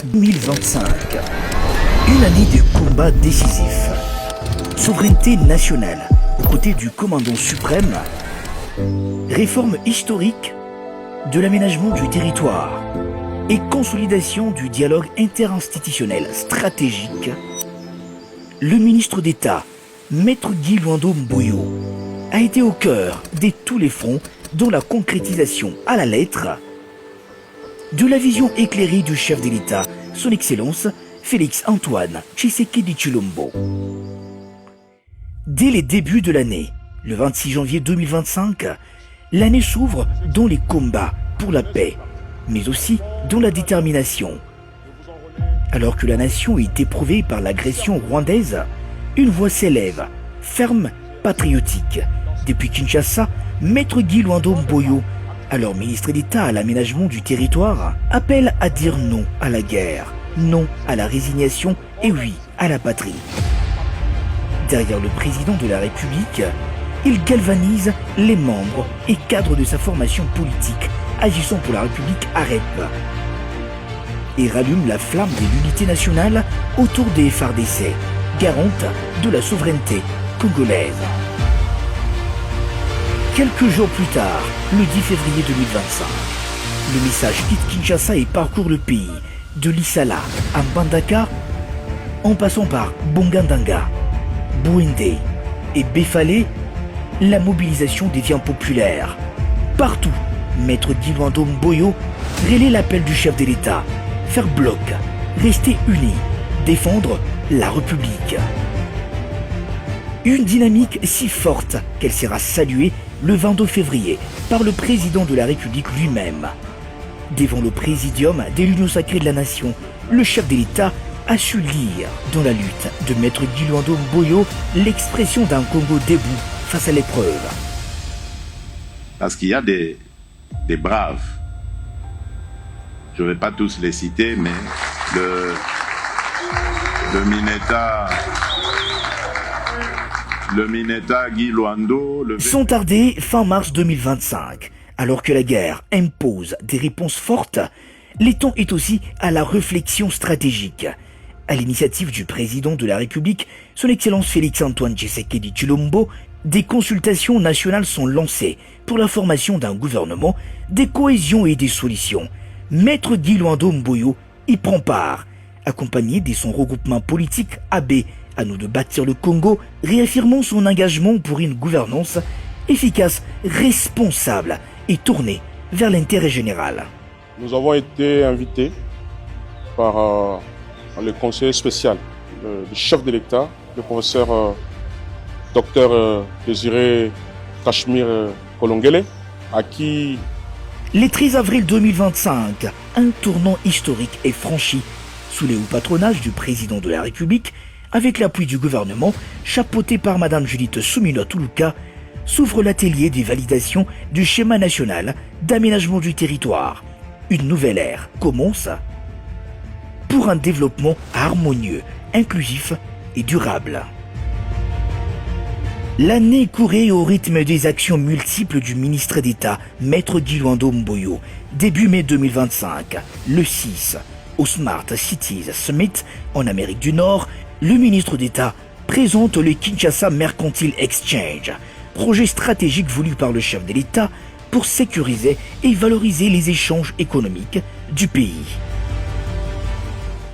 2025. Une année de combat décisif. Souveraineté nationale aux côtés du commandant suprême. Réforme historique de l'aménagement du territoire et consolidation du dialogue interinstitutionnel stratégique. Le ministre d'État, Maître Guy Luando Mboyo, a été au cœur de tous les fronts dont la concrétisation à la lettre de la vision éclairée du chef de l'État, son Excellence Félix Antoine Tshisekedi Tshilombo. Dès les débuts de l'année, le 26 janvier 2025, l'année s'ouvre dans les combats pour la paix, mais aussi dans la détermination. Alors que la nation est éprouvée par l'agression rwandaise, une voix s'élève, ferme, patriotique. Depuis Kinshasa, Maître Guy Luando Mboyo, alors ministre d'État à l'aménagement du territoire, appelle à dire non à la guerre, non à la résignation et oui à la patrie. Derrière le président de la République, il galvanise les membres et cadres de sa formation politique agissant pour la République AREP et rallume la flamme de l'unité nationale autour des FARDC, garante de la souveraineté congolaise. Quelques jours plus tard, le 10 février 2025, le message quitte Kinshasa et parcourt le pays, de Lissala à Mbandaka, en passant par Bongandanga, Bouende et Befale, la mobilisation devient populaire. Partout, Maître Guy Luando Mboyo relaie l'appel du chef de l'État, faire bloc, rester unis, défendre la République. Une dynamique si forte qu'elle sera saluée le 22 février par le président de la République lui-même. Devant le présidium de l'Union sacrée de la nation, le chef de l'État a su lire dans la lutte de Maître Guy Luando Mboyo l'expression d'un Congo debout face à l'épreuve. Parce qu'il y a des braves, je ne vais pas tous les citer, mais le Mineta Guy Luando... Sont tardés fin mars 2025. Alors que la guerre impose des réponses fortes, le temps est aussi à la réflexion stratégique. À l'initiative du président de la République, son Excellence Félix Antoine Tshisekedi Tshilombo, des consultations nationales sont lancées pour la formation d'un gouvernement, des cohésions et des solutions. Maître Guy Luando Mboyo y prend part, accompagné de son regroupement politique AB, à nous de bâtir le Congo, réaffirmant son engagement pour une gouvernance efficace, responsable et tournée vers l'intérêt général. Nous avons été invités par le conseiller spécial du chef de l'État, le professeur Dr Désiré Cachemire Kolongele, à qui... Le 13 avril 2025, un tournant historique est franchi sous les hauts patronages du président de la République, avec l'appui du gouvernement, chapeauté par Madame Judith Suminwa Tuluka, s'ouvre l'atelier des validations du schéma national d'aménagement du territoire. Une nouvelle ère commence pour un développement harmonieux, inclusif et durable. L'année courait au rythme des actions multiples du ministre d'État, Maître Guy Luando Mboyo. Début mai 2025, le 6, au Smart Cities Summit en Amérique du Nord, le ministre d'État présente le Kinshasa Mercantile Exchange, projet stratégique voulu par le chef de l'État pour sécuriser et valoriser les échanges économiques du pays.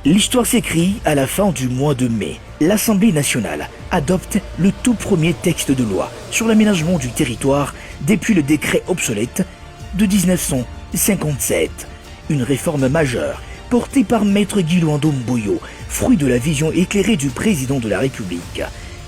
L'histoire s'écrit à la fin du mois de mai. L'Assemblée nationale adopte le tout premier texte de loi sur l'aménagement du territoire depuis le décret obsolète de 1957. Une réforme majeure portée par Maître Guy Luando Mboyo, fruit de la vision éclairée du président de la République.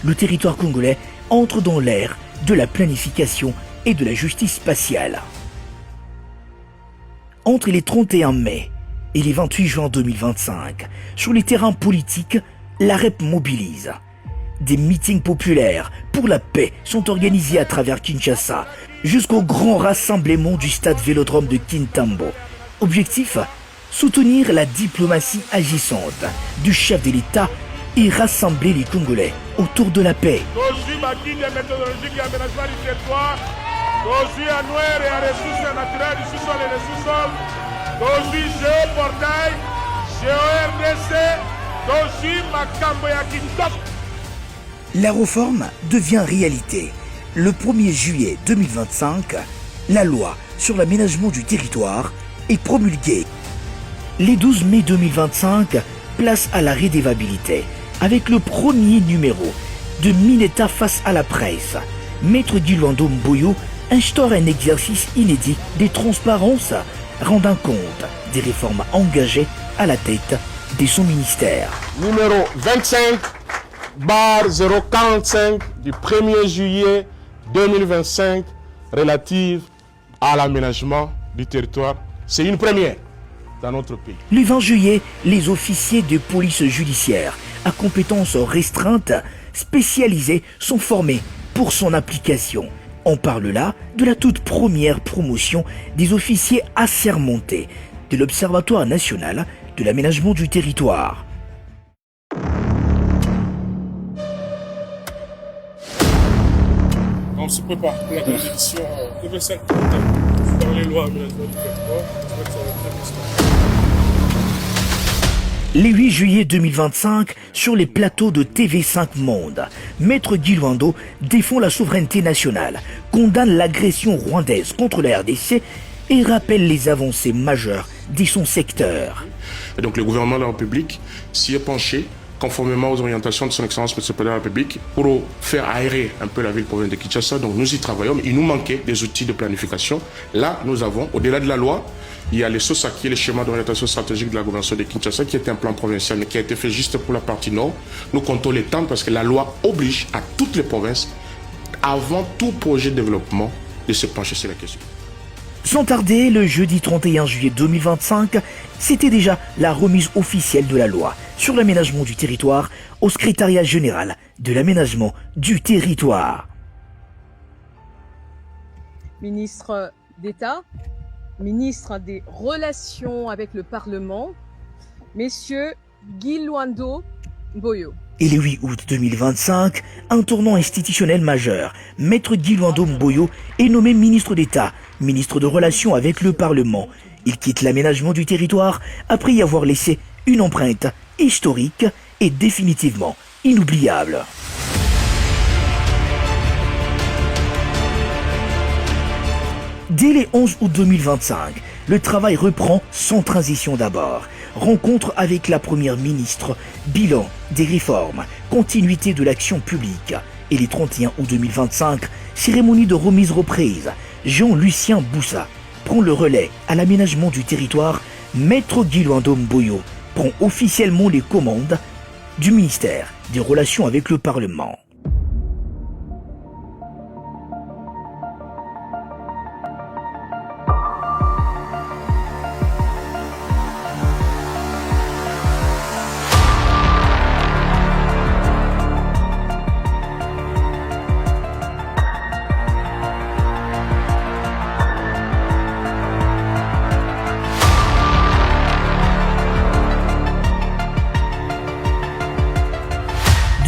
Le territoire congolais entre dans l'ère de la planification et de la justice spatiale. Entre les 31 mai et les 28 juin 2025, sur les terrains politiques, la REP mobilise. Des meetings populaires pour la paix sont organisés à travers Kinshasa, jusqu'au grand rassemblement du stade Vélodrome de Kintambo. Objectif : soutenir la diplomatie agissante du chef de l'État et rassembler les Congolais autour de la paix. La réforme devient réalité. Le 1er juillet 2025, la loi sur l'aménagement du territoire est promulguée. Les 12 mai 2025, place à la redevabilité avec le premier numéro de Mineta face à la presse. Maître Guy Luando Mboyo instaure un exercice inédit de transparence, rendant compte des réformes engagées à la tête de son ministère. Numéro 25/045 du 1er juillet 2025 relative à l'aménagement du territoire. C'est une première dans notre pays. Le 20 juillet, les officiers de police judiciaire à compétences restreintes spécialisés sont formés pour son application. On parle là de la toute première promotion des officiers assermentés de l'Observatoire national de l'aménagement du territoire. On se prépare pour la compétition de 25 dans les lois aménagement du territoire. Le 8 juillet 2025, sur les plateaux de TV5 Monde, Maître Guy Luando défend la souveraineté nationale, condamne l'agression rwandaise contre la RDC et rappelle les avancées majeures de son secteur. Et donc le gouvernement de la République s'y est penché conformément aux orientations de son Excellence M. le Président de la République pour faire aérer un peu la ville-province de Kinshasa. Donc nous y travaillons, mais il nous manquait des outils de planification. Là, nous avons, au-delà de la loi, il y a les SOSAKI, les schémas d'orientation stratégique de la gouvernance de Kinshasa, qui était un plan provincial, mais qui a été fait juste pour la partie nord. Nous comptons les temps parce que la loi oblige à toutes les provinces, avant tout projet de développement, de se pencher sur la question. Sans tarder, le jeudi 31 juillet 2025, c'était déjà la remise officielle de la loi sur l'aménagement du territoire au secrétariat général de l'aménagement du territoire. Ministre d'État, ministre des Relations avec le Parlement, Messieurs Guy Luando Mboyo. Et le 8 août 2025, un tournant institutionnel majeur. Maître Guy Luando Mboyo est nommé ministre d'État, ministre de Relations avec le Parlement. Il quitte l'aménagement du territoire après y avoir laissé une empreinte historique et définitivement inoubliable. Dès les 11 août 2025, le travail reprend sans transition d'abord. Rencontre avec la première ministre, bilan des réformes, continuité de l'action publique. Et les 31 août 2025, cérémonie de remise reprise. Jean-Lucien Boussa prend le relais à l'aménagement du territoire. Maître Guy Luando Mboyo prend officiellement les commandes du ministère des Relations avec le Parlement.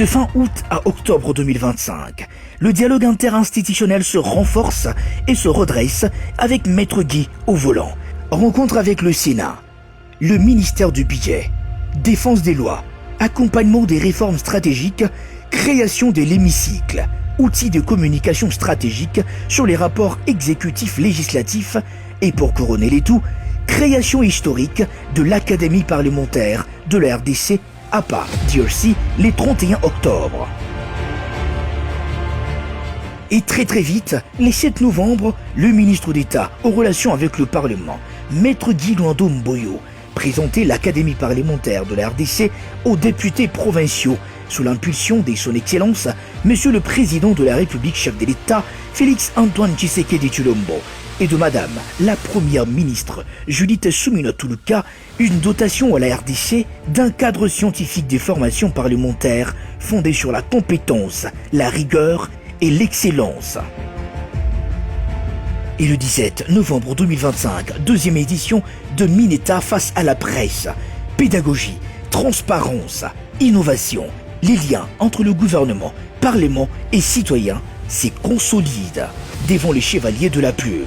De fin août à octobre 2025, le dialogue interinstitutionnel se renforce et se redresse avec Maître Guy au volant. Rencontre avec le Sénat, le ministère du Budget, défense des lois, accompagnement des réformes stratégiques, création de l'hémicycle, outils de communication stratégique sur les rapports exécutifs législatifs et pour couronner les tout, création historique de l'Académie parlementaire de la RDC APA DRC les 31 octobre. Et très vite, les 7 novembre, le ministre d'État aux relations avec le Parlement, Maître Guy Luando Mboyo, présentait l'Académie parlementaire de la RDC aux députés provinciaux sous l'impulsion de son Excellence, Monsieur le Président de la République, chef de l'État, Félix-Antoine Tshisekedi Tshilombo, et de Madame la Première ministre Judith Suminwa Tuluka, une dotation à la RDC d'un cadre scientifique des formations parlementaires fondé sur la compétence, la rigueur et l'excellence. Et le 17 novembre 2025, deuxième édition de Mineta face à la presse. Pédagogie, transparence, innovation, les liens entre le gouvernement, parlement et citoyens se consolident devant les chevaliers de la plume.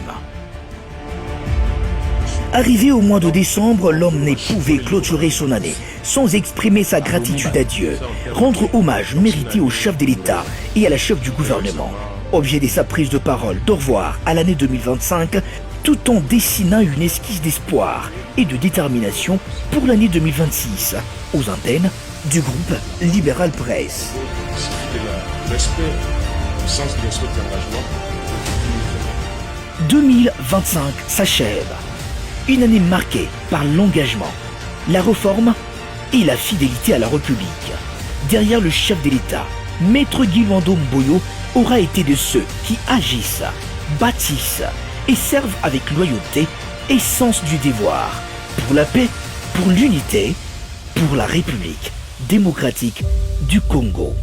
Arrivé au mois de décembre, l'homme ne pouvait clôturer son année sans exprimer sa gratitude à Dieu, rendre hommage mérité au chef de l'État et à la chef du gouvernement. Objet de sa prise de parole d'au revoir à l'année 2025, tout en dessinant une esquisse d'espoir et de détermination pour l'année 2026, aux antennes du groupe Libéral Presse. Respect, le sens de respect de l'engagement. 2025 s'achève. Une année marquée par l'engagement, la réforme et la fidélité à la République. Derrière le chef de l'État, Maître Guy Luando Mboyo aura été de ceux qui agissent, bâtissent et servent avec loyauté et sens du devoir pour la paix, pour l'unité, pour la République démocratique du Congo.